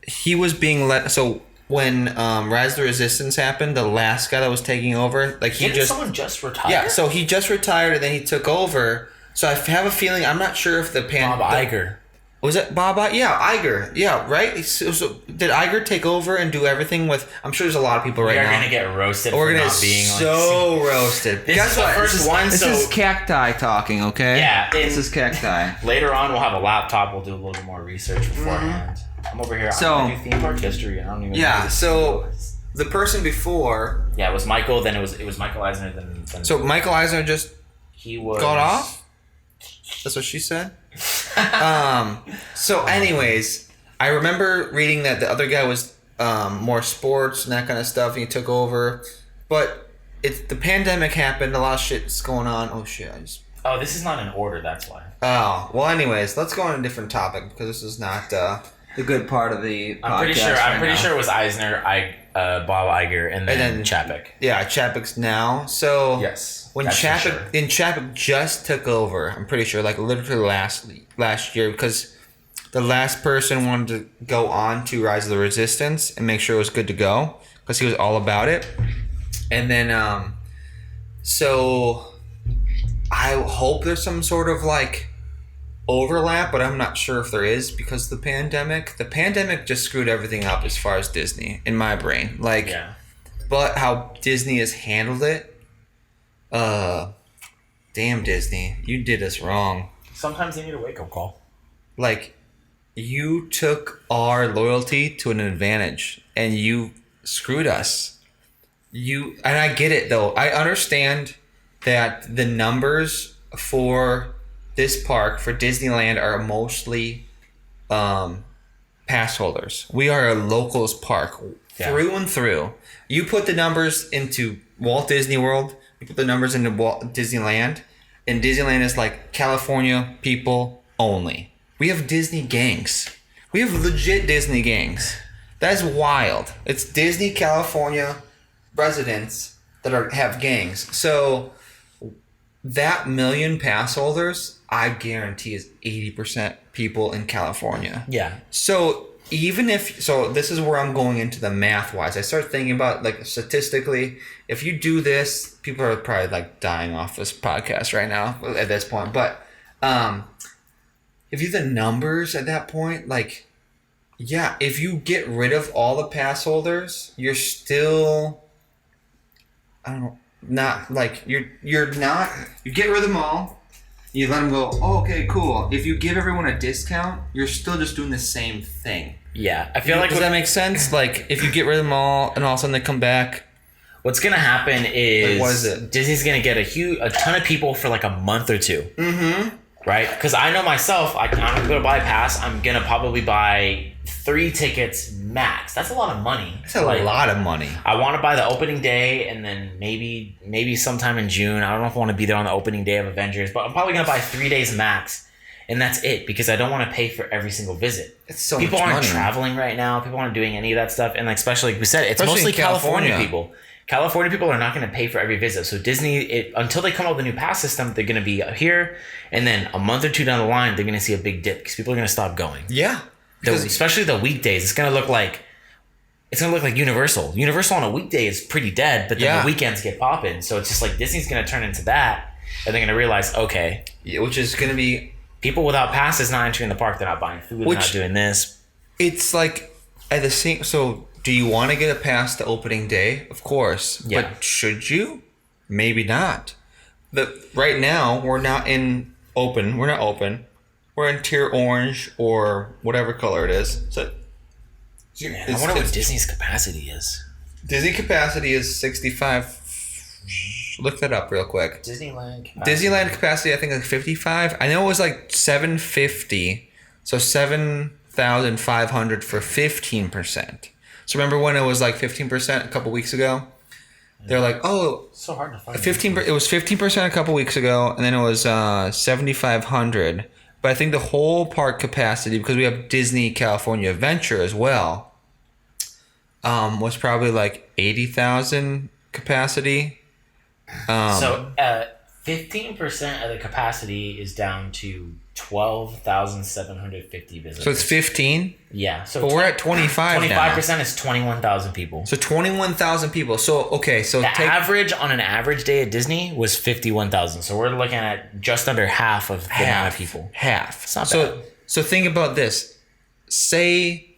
he was being let. So when Rise of the Resistance happened, the last guy that was taking over, like someone just retired. Yeah, so he just retired and then he took over. So I have a feeling, I'm not sure if Bob Iger. Was it Bob Iger? Yeah, Iger. Yeah, right? So did Iger take over and do everything with... I'm sure there's a lot of people right now. We're going to get roasted for not being on... roasted. Guess what? This is cacti talking, okay? Yeah. This is cacti. Later on, we'll have a laptop. We'll do a little more research beforehand. I'm over here. I'm going to do theme park history. I don't even know. Yeah, so the person before. Yeah, it was Michael. Then it was Michael Eisner. Then so Michael Eisner just got off. That's what she said. So, anyways, I remember reading that the other guy was more sports and that kind of stuff, and he took over. But the pandemic happened. A lot of shit's going on. Oh shit! Oh, this is not in order. That's why. Oh well. Anyways, let's go on a different topic because this is not the good part of the podcast. I'm pretty sure it was Eisner, Bob Iger, and then Chapek. Yeah, Chapek's now. So yes, when Chapek just took over, I'm pretty sure, like literally last year, because the last person wanted to go on to Rise of the Resistance and make sure it was good to go because he was all about it. And then, so I hope there's some sort of like overlap, but I'm not sure if there is because the pandemic just screwed everything up as far as Disney in my brain. Like, yeah. But how Disney has handled it, damn Disney, you did us wrong. Sometimes you need a wake-up call. Like, you took our loyalty to an advantage and you screwed us. And I get it though. I understand that the numbers for this park, for Disneyland, are mostly pass holders. We are a locals park through and through. You put the numbers into Walt Disney World, you put the numbers into Walt Disneyland, and Disneyland is like California people only. We have Disney gangs. We have legit Disney gangs. That's wild. It's Disney California residents that have gangs. So that million pass holders, I guarantee, is 80% people in California. Yeah. So this is where I'm going into the math wise. I start thinking about, like, statistically, if you do this, people are probably like dying off this podcast right now at this point. But if you do the numbers at that point, like, yeah, if you get rid of all the pass holders, you're still, I don't know, not like you get rid of them all, you let them go, oh, okay, cool. If you give everyone a discount, you're still just doing the same thing. Yeah, I feel like... Does that make sense? Like, if you get rid of them all and all of a sudden they come back... What's going to happen is... Like, what is it? Disney's going to get a ton of people for like a month or two. Mm-hmm. Right? Because I know myself, I'm going to buy a pass. I'm going to probably buy 3 tickets max. That's a lot of money. That's a lot of money. I want to buy the opening day and then maybe sometime in June. I don't know if I want to be there on the opening day of Avengers, but I'm probably going to buy 3 days max. And that's it, because I don't want to pay for every single visit. It's so people much aren't money. Traveling right now. People aren't doing any of that stuff. And like, especially like we said, it's mostly California people. California people are not going to pay for every visit. So Disney, until they come up with a new pass system, they're going to be here. And then a month or two down the line, they're going to see a big dip because people are going to stop going. Yeah. Especially the weekdays. It's going to look like Universal. Universal on a weekday is pretty dead, but then the weekends get popping. So it's just like Disney's going to turn into that. And they're going to realize, okay. Yeah, which is going to be... People without passes not entering the park. They're not buying food. They're not doing this. It's like at the same... So do you want to get a pass to opening day? Of course. Yeah. But should you? Maybe not. Right now, we're not open. We're not open. We're in tier orange or whatever color it is. So I wonder what Disney's capacity is. Disney capacity is 65. Look that up real quick. Disneyland capacity, I think, like 55. I know it was like 750. So 7,500 for 15%. So remember when it was like 15% a couple weeks ago? They're like, oh, so hard to find. 15. It was 15% a couple weeks ago, and then it was 7,500. But I think the whole park capacity, because we have Disney California Adventure as well, was probably like 80,000 capacity. So 15% of the capacity is down to 12,750 visitors. So it's 15? Yeah. So but we're at 25 now. 25% is 21,000 people. So 21,000 people. So, okay. So the average on an average day at Disney was 51,000. So we're looking at just under half of the amount of people. Half. It's not bad. So think about this. Say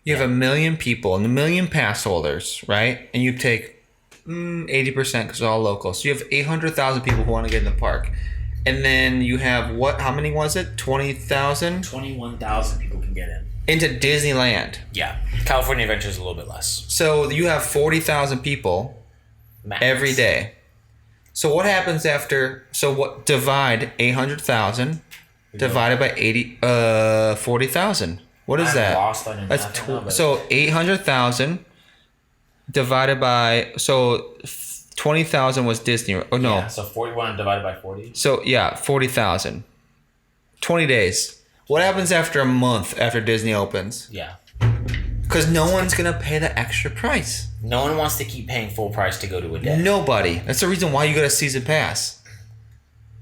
you have 1 million people and 1 million pass holders, right? And you take 80% because it's all local. So you have 800,000 people who want to get in the park. And then you have what? How many was it? 20,000? 21,000 people can get in. Into Disneyland. Yeah. California Adventure is a little bit less. So you have 40,000 people every day. So what happens after? So what? Divide 800,000 divided by 40,000. What is that? Lost on That's so 800,000 divided by 20,000 was Disney. Oh no. Yeah, so 41 divided by 40. So yeah, 40,000. 20 days. What happens after a month after Disney opens? Yeah. Because no one's gonna pay the extra price. No one wants to keep paying full price to go to a day. Nobody. That's the reason why you got a season pass.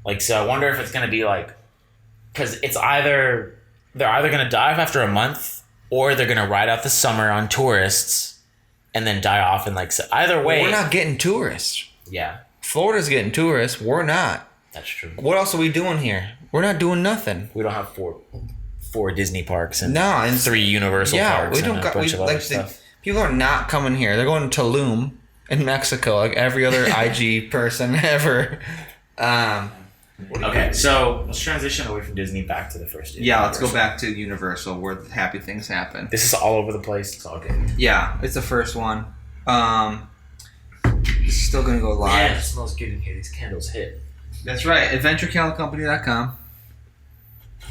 Like, so I wonder if it's gonna be like, because it's they're either gonna dive after a month, or they're gonna ride out the summer on tourists, and then die off in like either way. We're not getting tourists. Yeah. Florida's getting tourists. We're not. That's true. What else are we doing here? We're not doing nothing. We don't have four Disney parks and and 3 Universal parks. We don't got. We, like people are not coming here. They're going to Tulum in Mexico, like every other IG person ever. Okay, so let's transition away from Disney back to the first Disney. Yeah, let's go back to Universal where the happy things happen. This is all over the place. It's all good. Yeah, it's the first one. It's still gonna go live. Yeah, it smells good in here. These candles hit. That's right. AdventureCandleCompany.com.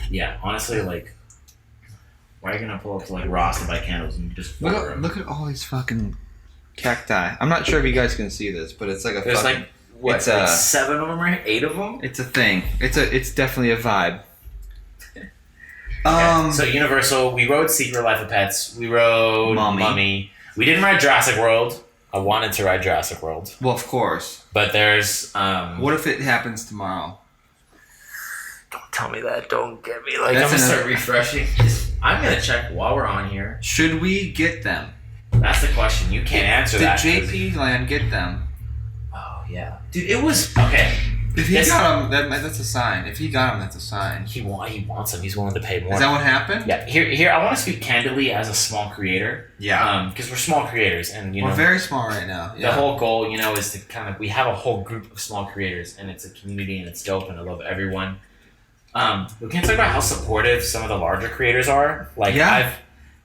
Yeah, honestly, like, why are you gonna pull up to like Ross to buy candles and just look at all these fucking cacti. I'm not sure if you guys can see this, but it's like there's fucking, like what? It's like 7 of them, right? 8 of them. It's a thing. It's definitely a vibe. Okay, so Universal, we rode Secret Life of Pets. We rode Mummy. We didn't ride Jurassic World. I wanted to ride Jurassic World. Well, of course. But there's what if it happens tomorrow? Don't tell me that. Don't get me like I'm gonna start refreshing. I'm gonna check while we're on here. Should we get them? That's the question. You can't answer that. Did JP Land get them? Oh yeah, dude. It was okay. If he got them, that's a sign. If he got them, that's a sign. He wants them. He's willing to pay more. Is that what happened? Yeah. Here. I want to speak candidly as a small creator. Yeah. Because we're small creators, and we're very small right now. Yeah. The whole goal, is to we have a whole group of small creators, and it's a community, and it's dope, and I love everyone. We can talk about how supportive some of the larger creators are. Like I've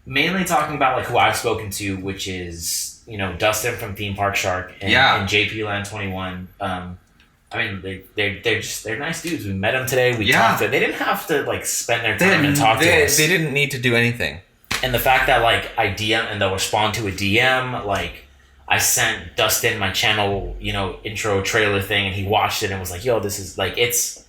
mainly talking about like who I've spoken to, which is Dustin from Theme Park Shark and JP Land 21. I mean, they're nice dudes. We met them today. We talked to them. They didn't have to like spend their time and talk to us. They didn't need to do anything. And the fact that like I DM and they'll respond to a DM, like I sent Dustin my channel, intro trailer thing, and he watched it and was like, "Yo, this is like it's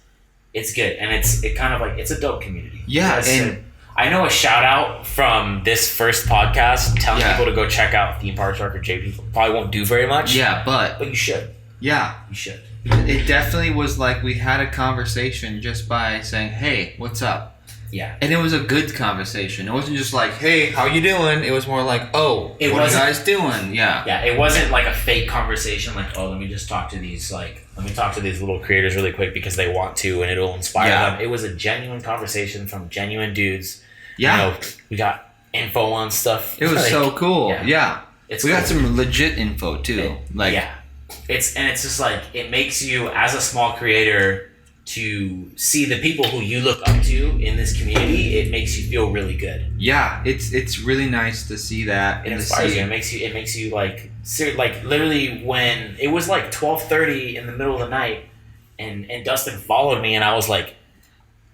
good," and it's kind of like it's a dope community. Yeah, and I know a shout out from this first podcast telling people to go check out Theme Park Shark or JP probably won't do very much. Yeah, but you should. Yeah, you should. It definitely was like we had a conversation just by saying, "Hey, what's up?" Yeah, and it was a good conversation. It wasn't just like, "Hey, how you doing?" It was more like, "Oh, what are you guys doing?" Yeah, yeah. It wasn't like a fake conversation. Like, "Oh, let me talk to these little creators really quick because they want to, and it'll inspire them." It was a genuine conversation from genuine dudes. Yeah, we got info on stuff. It was so cool. Yeah, we got some legit info too. It's just like it makes you as a small creator to see the people who you look up to in this community. It makes you feel really good. Yeah, it's really nice to see that. It inspires you. It makes you like literally when it was like 12:30 in the middle of the night, and Dustin followed me, and I was like,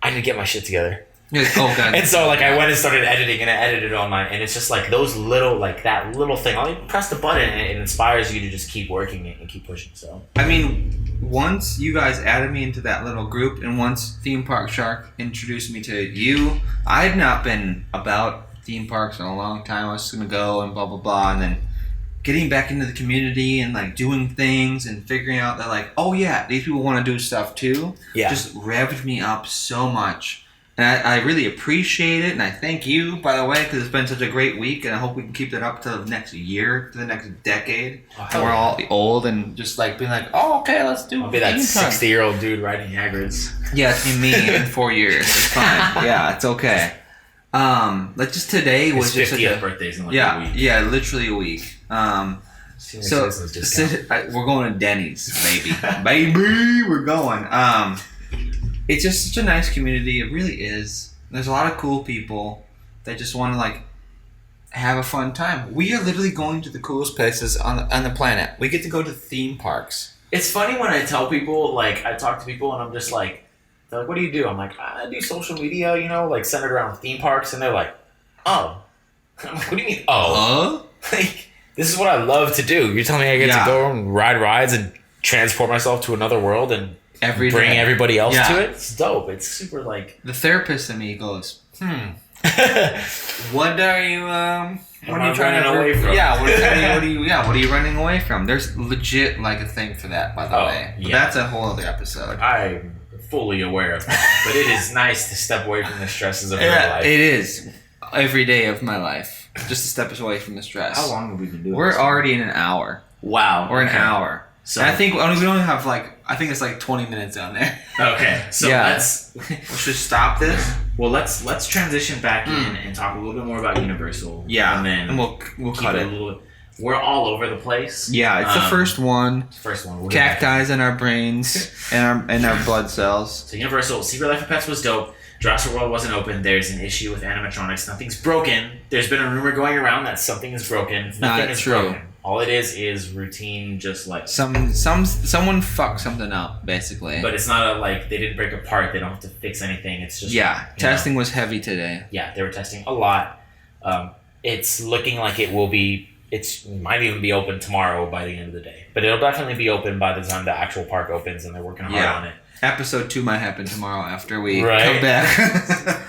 I need to get my shit together. Oh god! And so like I went and started editing, and I edited all mine, and it's just like those little that little thing. All you press the button, and it inspires you to just keep working and keep pushing. So I mean, once you guys added me into that little group, and once Theme Park Shark introduced me to you, I had not been about theme parks in a long time. I was just gonna go and blah blah blah, and then getting back into the community and like doing things and figuring out that like, oh yeah, these people want to do stuff too. Yeah, just revved me up so much. And I really appreciate it, and I thank you, by the way, because it's been such a great week, and I hope we can keep that up to the next year, to the next decade. And we're all old and just like being like, oh, okay, let's do it. I'll be that 60-year-old dude riding Hagrid's. Yeah, it's me in 4 years. It's fine. Yeah, it's okay. Like just today was his just 50th birthday's in like a week. Yeah, literally a week. So we're going to Denny's, baby. Baby, we're going. it's just such a nice community. It really is. There's a lot of cool people that just want to like have a fun time. We are literally going to the coolest places on the planet. We get to go to theme parks. It's funny when I tell people, like, I talk to people and I'm just like, they're like, what do you do? I'm like, I do social media, you know, like centered around theme parks. And they're like, oh. I'm like, what do you mean, oh? Like, this is what I love to do. You're telling me I get to go and ride rides and transport myself to another world and bring everybody else to it? It's dope. It's super like... The therapist in me goes, what are you, what are you trying to away from? Yeah, what are you running away from? There's legit like a thing for that, by the way. But that's a whole other episode. I'm fully aware of that. But it is nice to step away from the stresses of your life. It is. Every day of my life. Just to step away from the stress. How long have we been doing We're already in an hour. Wow. We're an hour. So and I think we only have I think it's like 20 minutes on there. Okay. So we should stop this. Well, let's transition back in and talk a little bit more about Universal. Yeah. And then we'll cut it. We're all over the place. Yeah, it's the first one. We'll Cacti in our brains and our blood cells. So Universal, Secret Life of Pets was dope. Jurassic World wasn't open. There's an issue with animatronics. Nothing's broken. There's been a rumor going around that something is broken. Nothing is broken. All it is routine, just like someone fucked something up, basically. But it's not they didn't break a part. They don't have to fix anything. It's just testing was heavy today. Yeah, they were testing a lot. It's looking like it will be. It might even be open tomorrow by the end of the day. But it'll definitely be open by the time the actual park opens, and they're working hard on it. Episode 2 might happen tomorrow after we come back.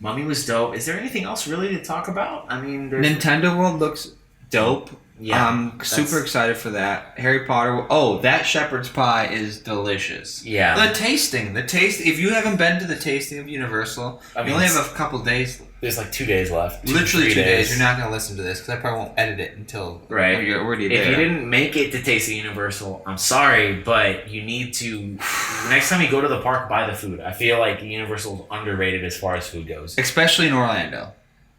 Mummy was dope. Is there anything else really to talk about? I mean, Nintendo World looks dope. Yeah, I'm super excited for that. Harry Potter. Oh, that shepherd's pie is delicious. Yeah. The taste. If you haven't been to the tasting of Universal, you only have a couple days. There's 2 days left. Literally 2 days. You're not gonna listen to this because I probably won't edit it until you're already there. If you didn't make it to Taste of Universal, I'm sorry, but you need to. Next time you go to the park, buy the food. I feel like Universal's underrated as far as food goes, especially in Orlando.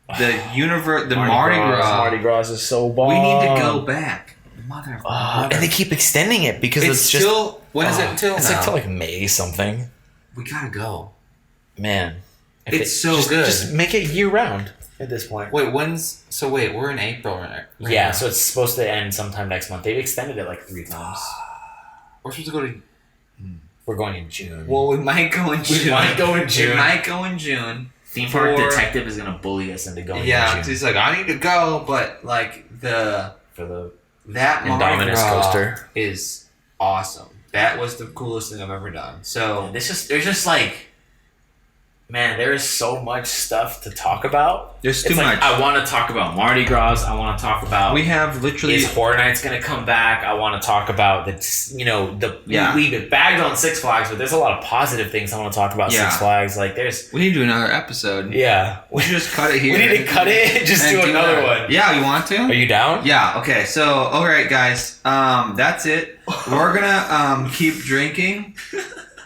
The Mardi Gras is so bomb. We need to go back. And they keep extending it because it's just still. When is it until? It's till May something. We gotta go, man. It's so good. Just make it year round at this point. Wait, we're in April right now. So it's supposed to end sometime next month. They've extended it 3 times. We're supposed to go to. We're going in June. Well, we might go in June. Theme Park Detective is gonna bully us into going. Yeah, he's like, I need to go, but that Mardi Gras coaster is awesome. That was the coolest thing I've ever done. So there is so much stuff to talk about. There's too much. I want to talk about Mardi Gras. I want to talk about. We have literally. Is Horror Nights going to come back? I want to talk about we've been bagged on Six Flags, but there's a lot of positive things I want to talk about Six Flags. We need to do another episode. Yeah, we should just cut it here. We need to cut it and just do another one. Yeah, you want to? Are you down? Yeah. Okay. So, all right, guys. That's it. We're gonna keep drinking.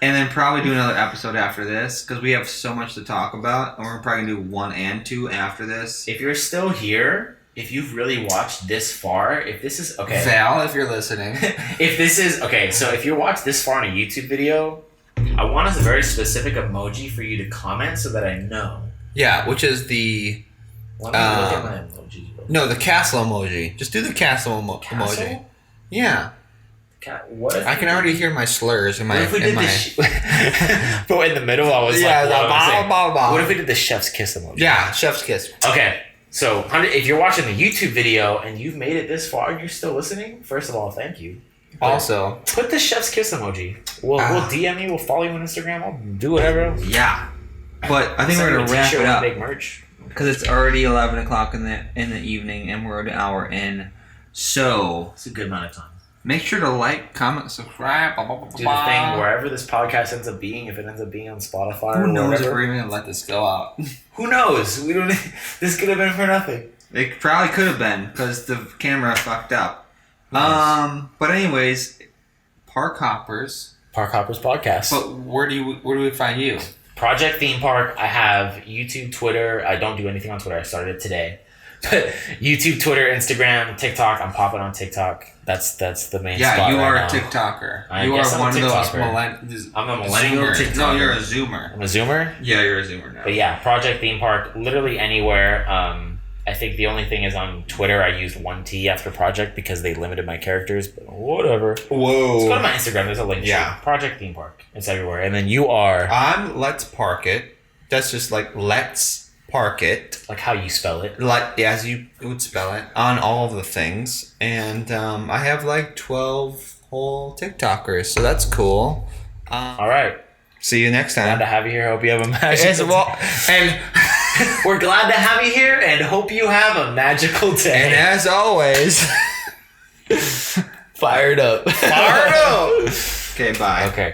And then probably do another episode after this because we have so much to talk about. And we're probably going to do 1 and 2 after this. If you're still here, if you've really watched this far, if this is... Okay. Val, if you're listening. If this is... Okay, so if you watch this far in a YouTube video, I want a very specific emoji for you to comment so that I know. Yeah, which is the... Let me look at my emoji. No, the castle emoji. Just do the castle emoji. Yeah. I can already hear my slurs in my. But in the middle, I was what if we did the chef's kiss emoji? Yeah, chef's kiss. Okay, so if you're watching the YouTube video and you've made it this far and you're still listening, first of all, thank you. Also, put the chef's kiss emoji. We'll DM you. We'll follow you on Instagram. I'll do whatever. Yeah, but I think we're gonna wrap it up. Make merch because it's already 11 o'clock in the evening and we're an hour in. So it's a good amount of time. Make sure to like, comment, subscribe. Do the thing wherever this podcast ends up being. If it ends up being on Spotify, who knows if we're even gonna let this go out? Who knows? We don't. This could have been for nothing. It probably could have been because the camera fucked up. But anyways, Park Hoppers podcast. But where do we find you? Project Theme Park. I have YouTube, Twitter. I don't do anything on Twitter. I started it today. But YouTube, Twitter, Instagram, TikTok. I'm popping on TikTok. That's the main spot. Yeah, you are right a now. TikToker. You are one of those TikToker. I'm a millennial TikToker. No, you're a Zoomer. I'm a Zoomer? Yeah, you're a Zoomer now. But yeah, Project Theme Park, literally anywhere. I think the only thing is on Twitter, I used 1T after Project because they limited my characters, but whatever. Whoa. Let's go to my Instagram. There's a link. Yeah. Project Theme Park. It's everywhere. And then you are... I'm Let's Park It. That's just like Let's Park It. Like how you spell it. Like, as you would spell it. On all of the things. And I have like 12 whole TikTokers, so that's cool. All right. See you next time. Glad to have you here. Hope you have a magical and we're glad to have you here and hope you have a magical day. And as always, fired up. Fired up. Okay, bye. Okay.